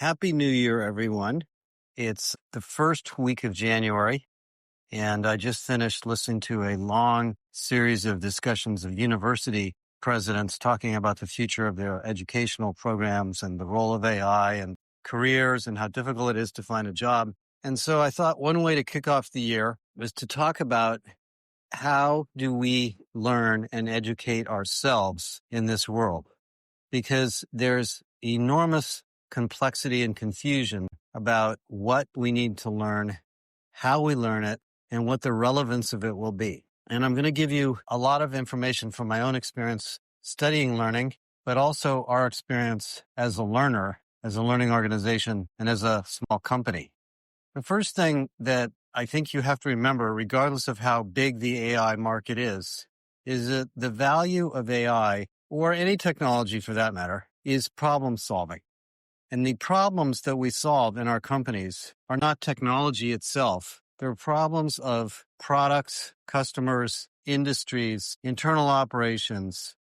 Happy New Year, everyone. It's the first week of January, and I just finished listening to a long series of discussions of university presidents talking about the future of their educational programs and the role of AI and careers and how difficult it is to find a job. And so I thought one way to kick off the year was to talk about how do we learn and educate ourselves in this world? Because there's enormous complexity and confusion about what we need to learn, how we learn it, and what the relevance of it will be. And I'm going to give you a lot of information from my own experience studying learning, but also our experience as a learner, as a learning organization, and as a small company. The first thing that I think you have to remember, regardless of how big the AI market is that the value of AI, or any technology for that matter, is problem solving. And the problems that we solve in our companies are not technology itself. They're problems of products, customers, industries, internal operations,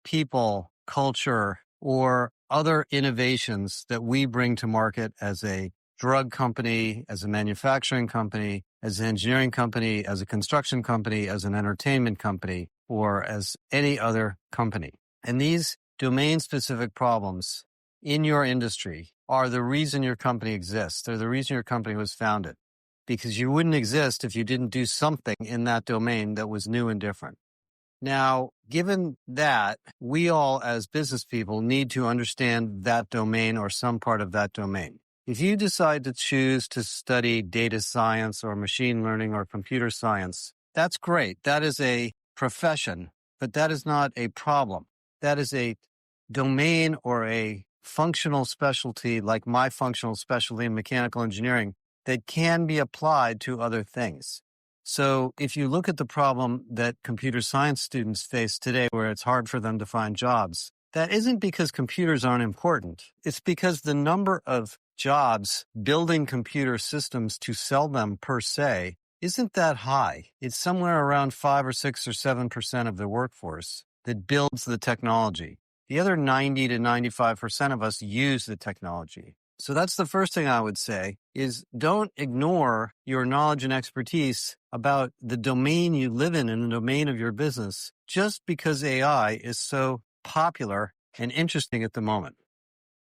people, culture, or other innovations that we bring to market as a drug company, as a manufacturing company, as an engineering company, as a construction company, as an entertainment company, or as any other company. And these domain-specific problems in your industry are the reason your company exists. They're the reason your company was founded, because you wouldn't exist if you didn't do something in that domain that was new and different. Now, given that, we all as business people need to understand that domain or some part of that domain. If you decide to choose to study data science or machine learning or computer science, that's great. That is a profession, but that is not a problem. That is a domain or a functional specialty, like my functional specialty in mechanical engineering, that can be applied to other things. So if you look at the problem that computer science students face today, where it's hard for them to find jobs, that isn't because computers aren't important. It's because the number of jobs building computer systems to sell them per se isn't that high. It's somewhere around 5 or 6 or 7% of the workforce that builds the technology. The other 90 to 95% of us use the technology. So that's the first thing I would say is don't ignore your knowledge and expertise about the domain you live in the domain of your business, just because AI is so popular and interesting at the moment.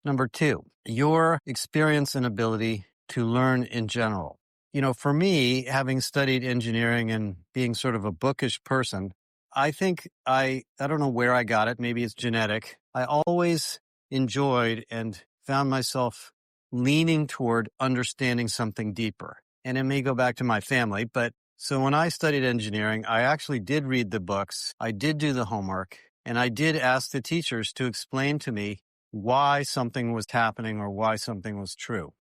Number 2, your experience and ability to learn in general. You know, for me, having studied engineering and being sort of a bookish person, I think I don't know where I got it. Maybe it's genetic. I always enjoyed and found myself leaning toward understanding something deeper. And it may go back to my family, but so when I studied engineering, I actually did read the books. I did do the homework, and I did ask the teachers to explain to me why something was happening or why something was true.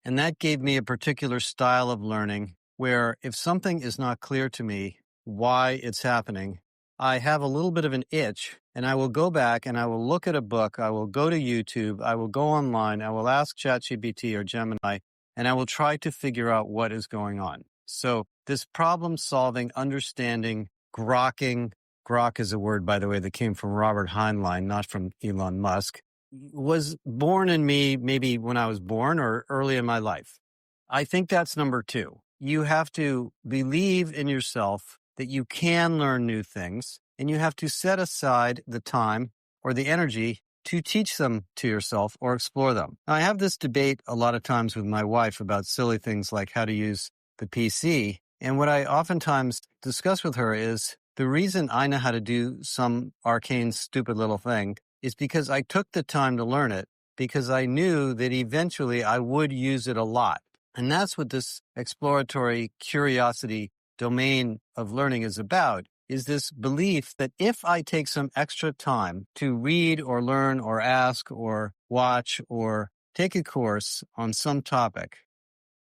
And that gave me a particular style of learning where if something is not clear to me why it's happening, I have a little bit of an itch, and I will go back and I will look at a book. I will go to YouTube. I will go online. I will ask ChatGPT or Gemini, and I will try to figure out what is going on. So this problem solving, understanding, grokking, grok is a word, by the way, that came from Robert Heinlein, not from Elon Musk, was born in me maybe when I was born or early in my life. I think that's number 2. You have to believe in yourself that you can learn new things, and you have to set aside the time or the energy to teach them to yourself or explore them. Now, I have this debate a lot of times with my wife about silly things like how to use the PC, and what I oftentimes discuss with her is the reason I know how to do some arcane, stupid little thing is because I took the time to learn it, because I knew that eventually I would use it a lot. And that's what this exploratory curiosity domain of learning is about, is this belief that if I take some extra time to read or learn or ask or watch or take a course on some topic,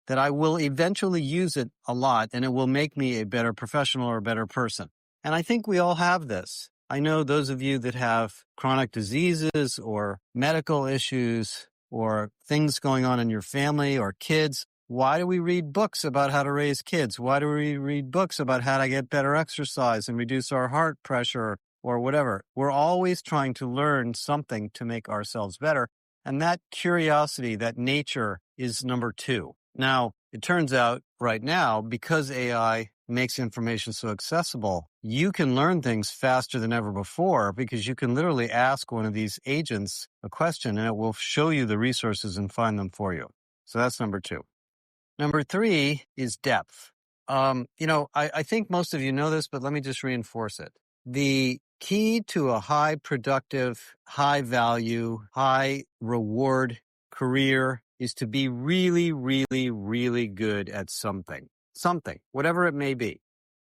that I will eventually use it a lot and it will make me a better professional or a better person. And I think we all have this. I know those of you that have chronic diseases or medical issues or things going on in your family or kids. Why do we read books about how to raise kids? Why do we read books about how to get better exercise and reduce our heart pressure or whatever? We're always trying to learn something to make ourselves better. And that curiosity, that nature is number two. Now, it turns out right now, because AI makes information so accessible, you can learn things faster than ever before because you can literally ask one of these agents a question and it will show you the resources and find them for you. So that's number two. Number three is depth. I think most of you know this, but let me just reinforce it. The key to a high productive, high value, high reward career is to be really, really, really good at something, whatever it may be.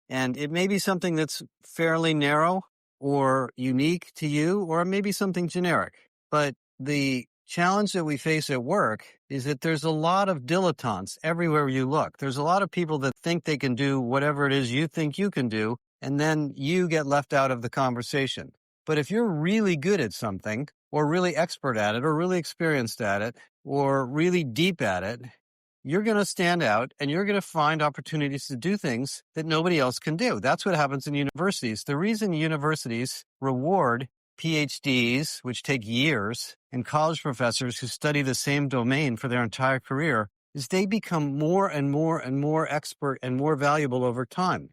And it may be something that's fairly narrow or unique to you, or it may be something generic. But the challenge that we face at work is that there's a lot of dilettantes everywhere you look. There's a lot of people that think they can do whatever it is you think you can do, and then you get left out of the conversation. But if you're really good at something, or really expert at it, or really experienced at it, or really deep at it, you're going to stand out and you're going to find opportunities to do things that nobody else can do. That's what happens in universities. The reason universities reward PhDs, which take years, and college professors who study the same domain for their entire career is they become more and more and more expert and more valuable over time.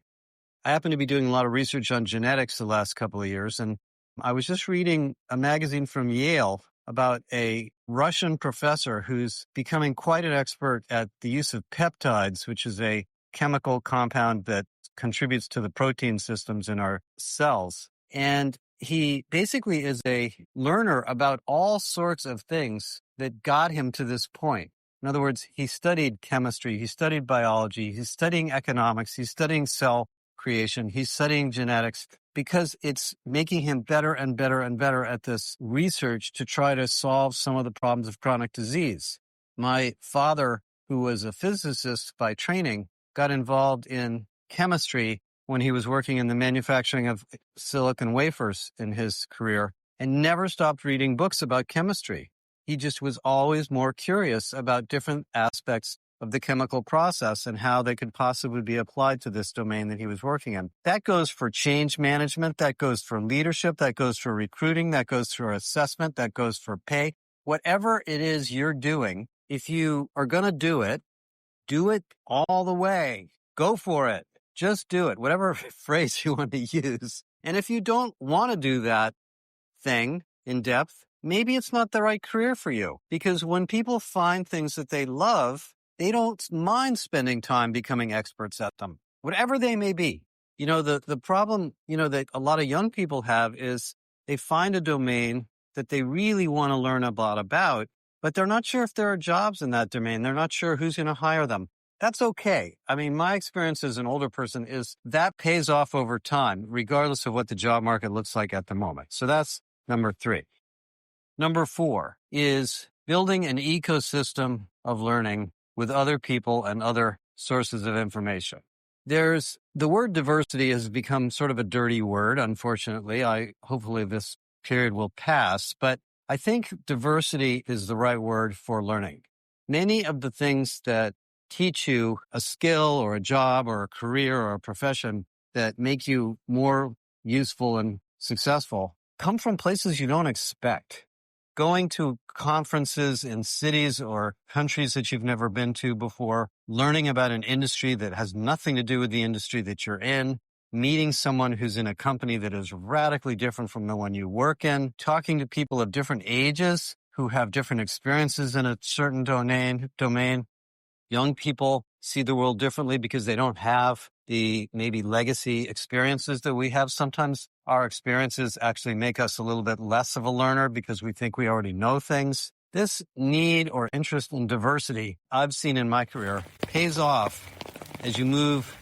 I happen to be doing a lot of research on genetics the last couple of years, and I was just reading a magazine from Yale about a Russian professor who's becoming quite an expert at the use of peptides, which is a chemical compound that contributes to the protein systems in our cells. And he basically is a learner about all sorts of things that got him to this point. In other words, he studied chemistry, he studied biology, he's studying economics, he's studying cell creation, he's studying genetics, because it's making him better and better and better at this research to try to solve some of the problems of chronic disease. My father, who was a physicist by training, got involved in chemistry when he was working in the manufacturing of silicon wafers in his career and never stopped reading books about chemistry. He just was always more curious about different aspects of the chemical process and how they could possibly be applied to this domain that he was working in. That goes for change management, that goes for leadership, that goes for recruiting, that goes for assessment, that goes for pay. Whatever it is you're doing, if you are going to do it all the way. Go for it. Just do it, whatever phrase you want to use. And if you don't want to do that thing in depth, maybe it's not the right career for you. Because when people find things that they love, they don't mind spending time becoming experts at them, whatever they may be. The problem, that a lot of young people have is they find a domain that they really want to learn a lot about, but they're not sure if there are jobs in that domain. They're not sure who's going to hire them. That's okay. I mean, my experience as an older person is that pays off over time, regardless of what the job market looks like at the moment. So that's number three. Number four is building an ecosystem of learning with other people and other sources of information. The word diversity has become sort of a dirty word, unfortunately. Hopefully this period will pass, but I think diversity is the right word for learning. Many of the things that teach you a skill or a job or a career or a profession that make you more useful and successful come from places you don't expect. Going to conferences in cities or countries that you've never been to before, learning about an industry that has nothing to do with the industry that you're in, meeting someone who's in a company that is radically different from the one you work in, talking to people of different ages who have different experiences in a certain domain. Young people see the world differently because they don't have the maybe legacy experiences that we have. Sometimes our experiences actually make us a little bit less of a learner because we think we already know things. This need or interest in diversity I've seen in my career pays off as you move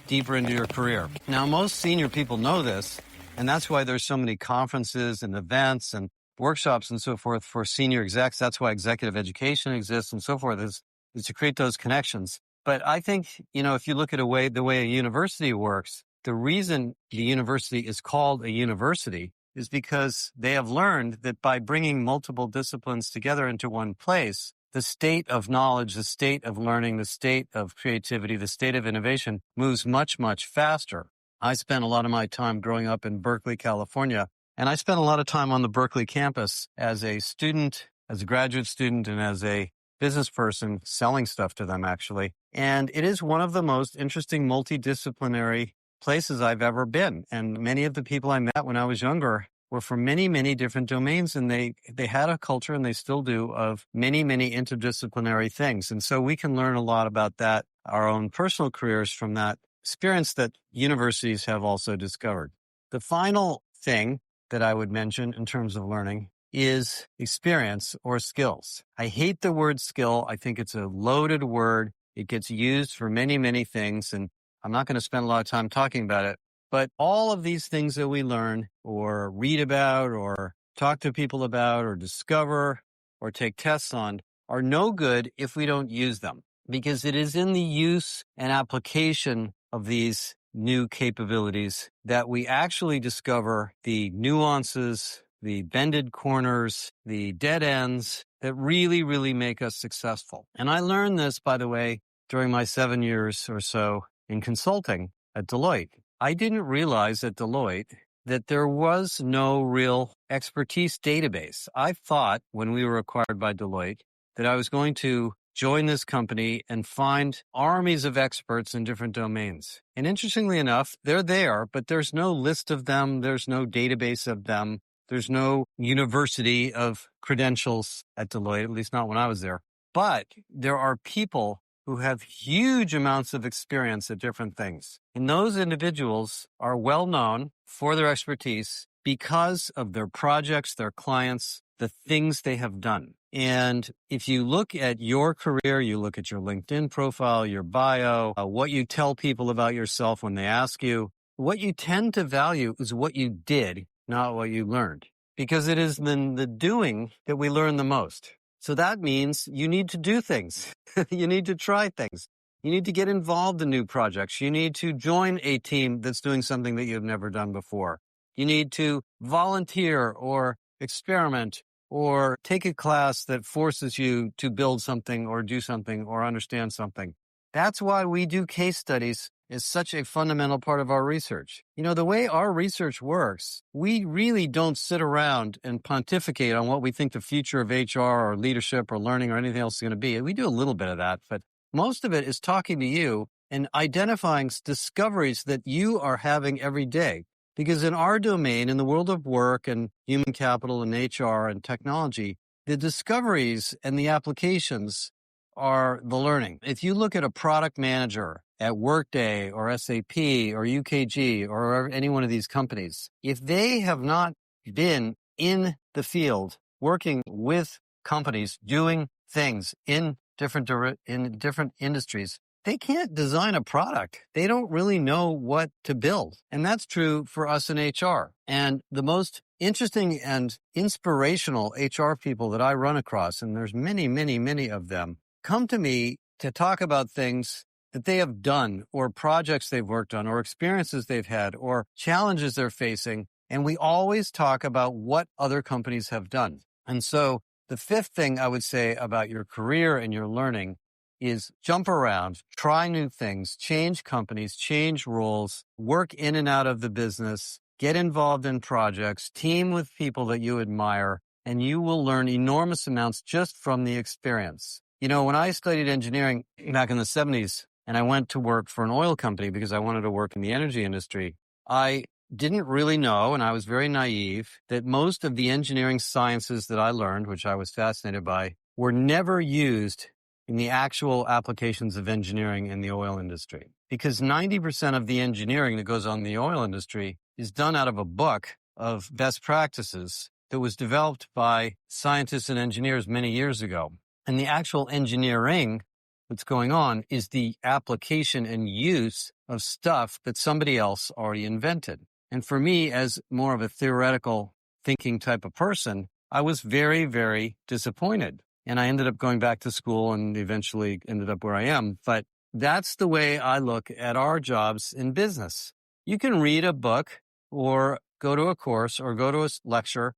deeper into your career. Now, most senior people know this, and that's why there's so many conferences and events and workshops and so forth for senior execs. That's why executive education exists and so forth, is to create those connections. But I think, if you look at the way a university works, the reason the university is called a university is because they have learned that by bringing multiple disciplines together into one place, the state of knowledge, the state of learning, the state of creativity, the state of innovation moves much, much faster. I spent a lot of my time growing up in Berkeley, California, and I spent a lot of time on the Berkeley campus as a student as a graduate student and as a business person selling stuff to them, actually. And it is one of the most interesting multidisciplinary places I've ever been. And many of the people I met when I was younger were from many, many different domains, and they had a culture, and they still do, of many, many interdisciplinary things. And so we can learn a lot about that, our own personal careers, from that experience that universities have also discovered. The final thing that I would mention in terms of learning is experience or skills. I hate the word skill. I think it's a loaded word. It gets used for many, many things, and I'm not going to spend a lot of time talking about it. But all of these things that we learn or read about or talk to people about or discover or take tests on are no good if we don't use them, because it is in the use and application of these new capabilities that we actually discover the nuances, the bended corners, the dead ends that really, really make us successful. And I learned this, by the way, during my 7 years or so in consulting at Deloitte. I didn't realize at Deloitte that there was no real expertise database. I thought when we were acquired by Deloitte that I was going to join this company and find armies of experts in different domains. And interestingly enough, they're there, but there's no list of them. There's no database of them. There's no university of credentials at Deloitte, at least not when I was there. But there are people who have huge amounts of experience at different things. And those individuals are well known for their expertise because of their projects, their clients, the things they have done. And if you look at your career, you look at your LinkedIn profile, your bio, what you tell people about yourself when they ask you, what you tend to value is what you did, not what you learned, because it is in the doing that we learn the most. So that means you need to do things. You need to try things. You need to get involved in new projects. You need to join a team that's doing something that you've never done before. You need to volunteer or experiment or take a class that forces you to build something or do something or understand something. That's why we do case studies is such a fundamental part of our research. You know, the way our research works, we really don't sit around and pontificate on what we think the future of HR or leadership or learning or anything else is going to be. We do a little bit of that, but most of it is talking to you and identifying discoveries that you are having every day. Because in our domain, in the world of work and human capital and HR and technology, the discoveries and the applications are the learning. If you look at a product manager at Workday or SAP or UKG or any one of these companies, if they have not been in the field working with companies doing things in different industries, they can't design a product. They don't really know what to build. And that's true for us in HR. And the most interesting and inspirational HR people that I run across, and there's many, many, many of them, come to me to talk about things that they have done or projects they've worked on or experiences they've had or challenges they're facing. And we always talk about what other companies have done. And so the fifth thing I would say about your career and your learning is jump around, try new things, change companies, change roles, work in and out of the business, get involved in projects, team with people that you admire, and you will learn enormous amounts just from the experience. You know, when I studied engineering back in the 70s and I went to work for an oil company because I wanted to work in the energy industry, I didn't really know, and I was very naive, that most of the engineering sciences that I learned, which I was fascinated by, were never used in the actual applications of engineering in the oil industry. Because 90% of the engineering that goes on in the oil industry is done out of a book of best practices that was developed by scientists and engineers many years ago. And the actual engineering that's going on is the application and use of stuff that somebody else already invented. And for me, as more of a theoretical thinking type of person, I was very, very disappointed. And I ended up going back to school and eventually ended up where I am. But that's the way I look at our jobs in business. You can read a book or go to a course or go to a lecture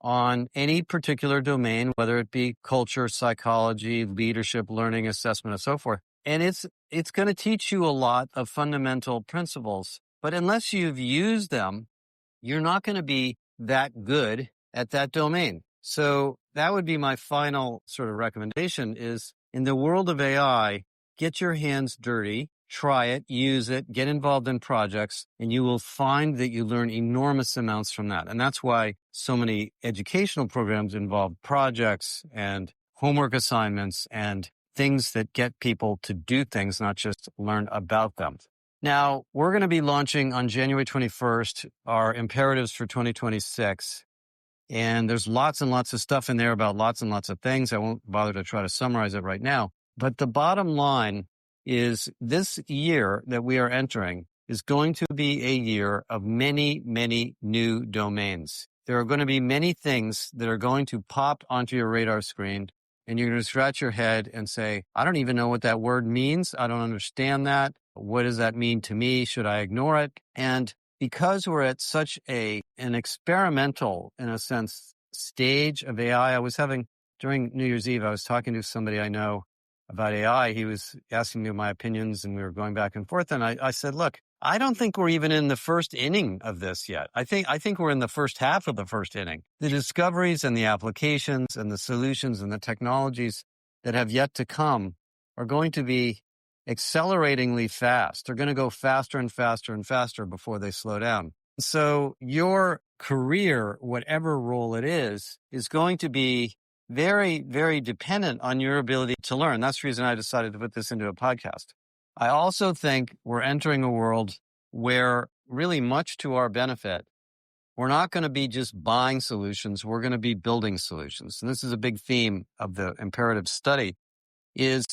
on any particular domain, whether it be culture, psychology, leadership, learning, assessment, and so forth. And it's going to teach you a lot of fundamental principles. But unless you've used them, you're not going to be that good at that domain. So that would be my final sort of recommendation is in the world of AI, get your hands dirty, try it, use it, get involved in projects, and you will find that you learn enormous amounts from that. And that's why so many educational programs involve projects and homework assignments and things that get people to do things, not just learn about them. Now, we're going to be launching on January 21st our imperatives for 2026. And there's lots and lots of stuff in there about lots and lots of things. I won't bother to try to summarize it right now. But the bottom line is this year that we are entering is going to be a year of many, many new domains. There are going to be many things that are going to pop onto your radar screen, and you're going to scratch your head and say, I don't even know what that word means. I don't understand that. What does that mean to me? Should I ignore it? And because we're at such an experimental, in a sense, stage of AI, during New Year's Eve, I was talking to somebody I know about AI. He was asking me my opinions and we were going back and forth. And I said, look, I don't think we're even in the first inning of this yet. I think we're in the first half of the first inning. The discoveries and the applications and the solutions and the technologies that have yet to come are going to be acceleratingly fast. They're going to go faster and faster and faster before they slow down. So your career, whatever role it is going to be very, very dependent on your ability to learn. That's the reason I decided to put this into a podcast. I also think we're entering a world where, really much to our benefit, we're not going to be just buying solutions. We're going to be building solutions. And this is a big theme of the imperative study, is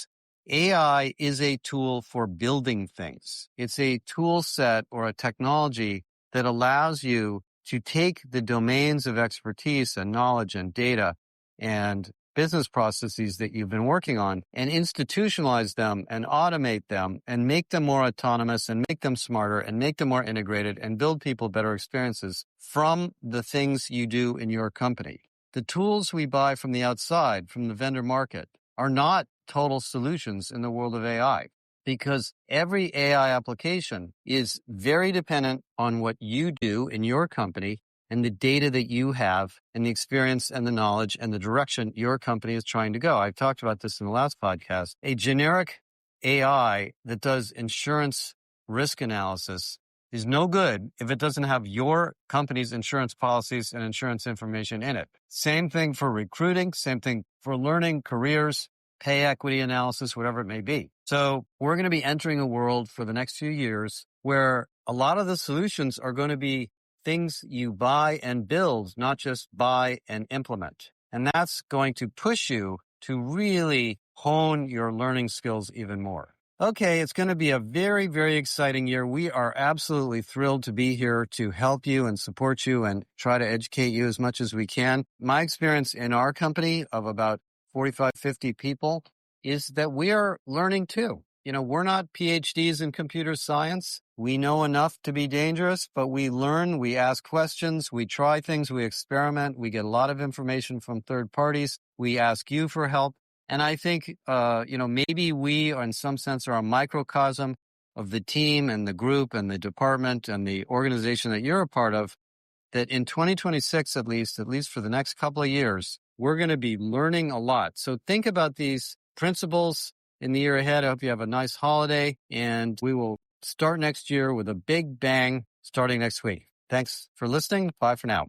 AI is a tool for building things. It's a tool set or a technology that allows you to take the domains of expertise and knowledge and data and business processes that you've been working on and institutionalize them and automate them and make them more autonomous and make them smarter and make them more integrated and build people better experiences from the things you do in your company. The tools we buy from the outside, from the vendor market, are not total solutions in the world of AI, because every AI application is very dependent on what you do in your company and the data that you have and the experience and the knowledge and the direction your company is trying to go. I've talked about this in the last podcast. A generic AI that does insurance risk analysis is no good if it doesn't have your company's insurance policies and insurance information in it. Same thing for recruiting, same thing for learning, careers, pay equity analysis, whatever it may be. So we're going to be entering a world for the next few years where a lot of the solutions are going to be things you buy and build, not just buy and implement. And that's going to push you to really hone your learning skills even more. Okay, it's going to be a very, very exciting year. We are absolutely thrilled to be here to help you and support you and try to educate you as much as we can. My experience in our company of about 45, 50 people is that we are learning too. You know, we're not PhDs in computer science. We know enough to be dangerous, but we learn, we ask questions, we try things, we experiment, we get a lot of information from third parties. We ask you for help. And I think, maybe we, in some sense, are a microcosm of the team and the group and the department and the organization that you're a part of, that in 2026, at least for the next couple of years, we're going to be learning a lot. So think about these principles in the year ahead. I hope you have a nice holiday, and we will start next year with a big bang starting next week. Thanks for listening. Bye for now.